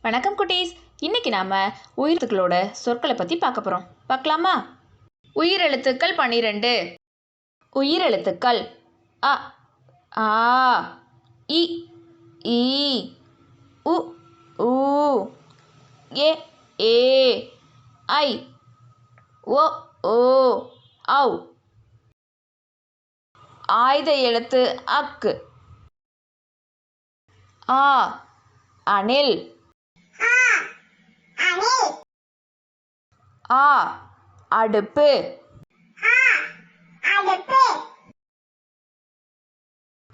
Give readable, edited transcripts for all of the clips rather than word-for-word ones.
வணக்கம் குட்டீஸ். இன்னைக்கு நாம உயிரெழுத்துக்களோட சொற்களை பத்தி பார்க்க போறோம். பார்க்கலாமா? உயிரெழுத்துக்கள் 12. உயிரெழுத்துக்கள் அ, ஆ, இ, ஈ, உ, ஊ, ஏ, ஏ, ஐ, ஓ, ஓ, ஔ. ஆயுத எழுத்து அக்கு. ஆ, அணில். ஆ, அடுப்பு.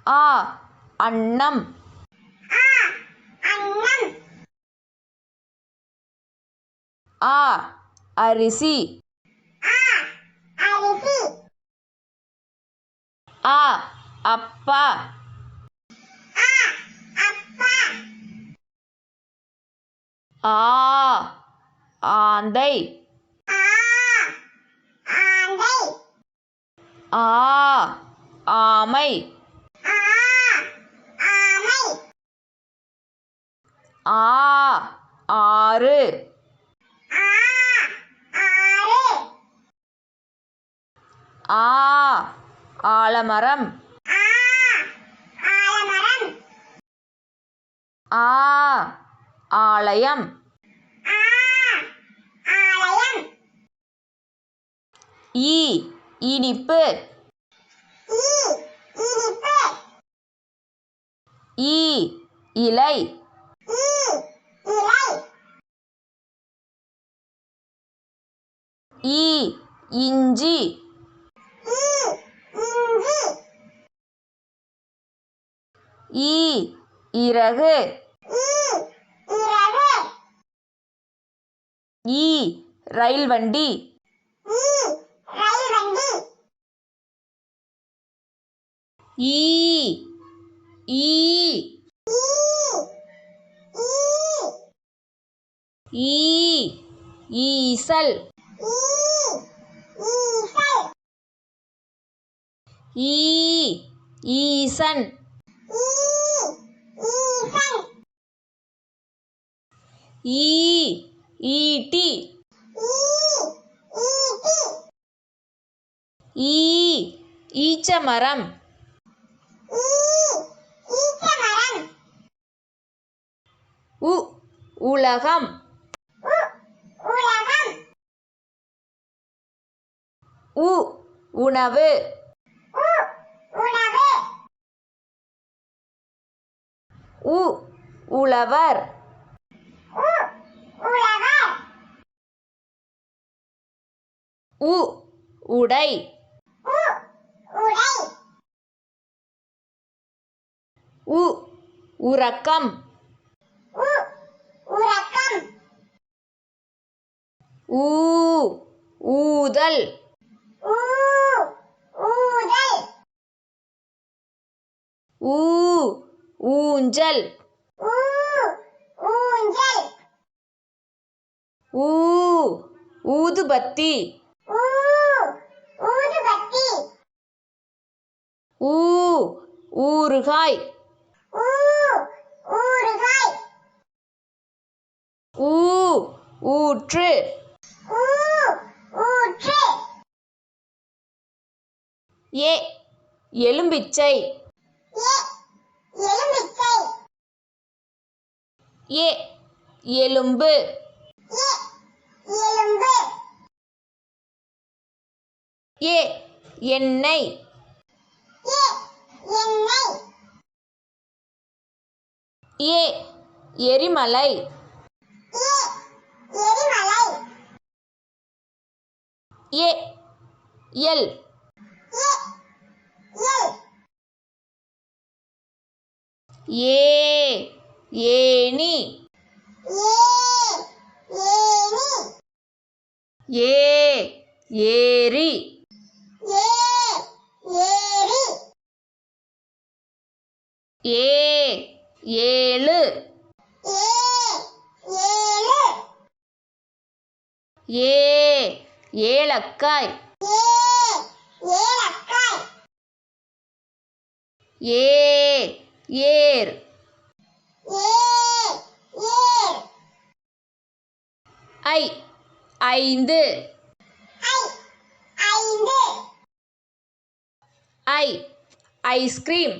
ஆ, அன்னம். ஆ, அரிசி. ஆ, அப்பா. ஆ, ஆந்தை. ஆ, ஆமை. ஆ, ஆறு. ஆ, ஆலமரம். ஆ, ஆலயம். ஈ, இனிப்பு. ஈ, இலை. ஈ, இஞ்சி. ஈ, இறகு. ஈ, ரயில் வண்டி. ஈ, ஈ, ஈ, ஈசல். ஈ, ஈசன். ஈ, ஈட்டி. ஈ, ஈச்சமரம். உ, உலகம். உ, உணவு. உ, உழவர். உ, உடை. உ, உறக்கம். ஊ, ஊதல். ஊ, ஊஞ்சல். ஊ, ஊதுபத்தி. ஊ, ஊறுகாய். ஊ, ஊற்று. ஏ, எலும்பிச்சை. ஏ, எலும்பு. ஏ, எண்ணெய். ஏ, எரிமலை. ஏ, எல். ஏ, ஏணி. ஏ, ஏரி. ஏ, ஏழு. ஏ, ஏலக்காய். ஏ, ஏர். ஐ ஐந்து. ஐ ஐஸ்கிரீம்.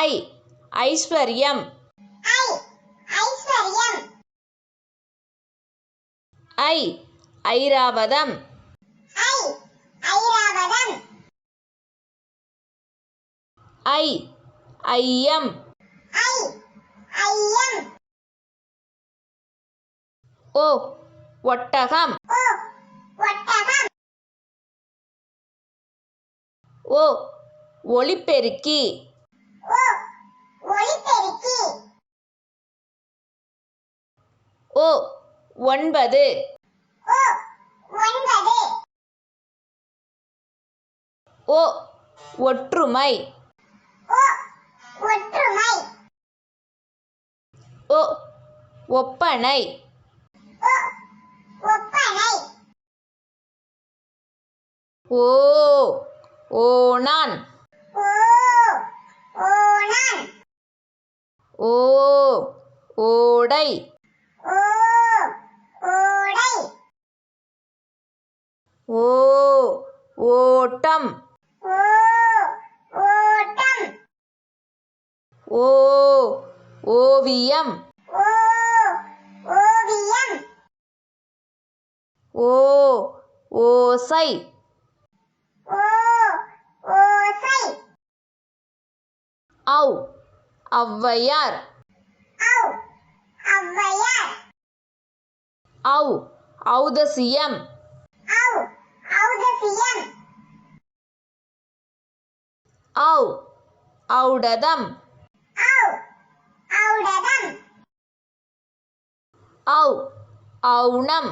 ஐ ஐஸ்வர்யம். ஐ ஐராவதம். ஐ ஐயம். ஓ ஒட்டகம். ஓ ஒலிபெருக்கி. ஓ ஒன்பது. ஓ ஒற்றுமை. ஓ ஒப்பனை. ஓ ஓணான். ஓ ஓடை. ஓ ஓட்டம். ஓ ஓவியம். ஓ ஓசை. ஔ ஔவையார். ஔ ஔதசியம். ஔ ஔடதம். ஔ ஔணம்.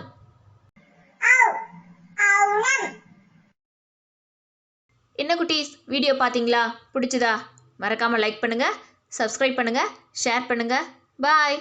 என்ன குட்டீஸ், வீடியோ பார்த்தீங்களா? பிடிச்சதா? மறக்காமல் லைக் பண்ணுங்கள், சப்ஸ்கிரைப் பண்ணுங்கள், ஷேர் பண்ணுங்கள். பாய்.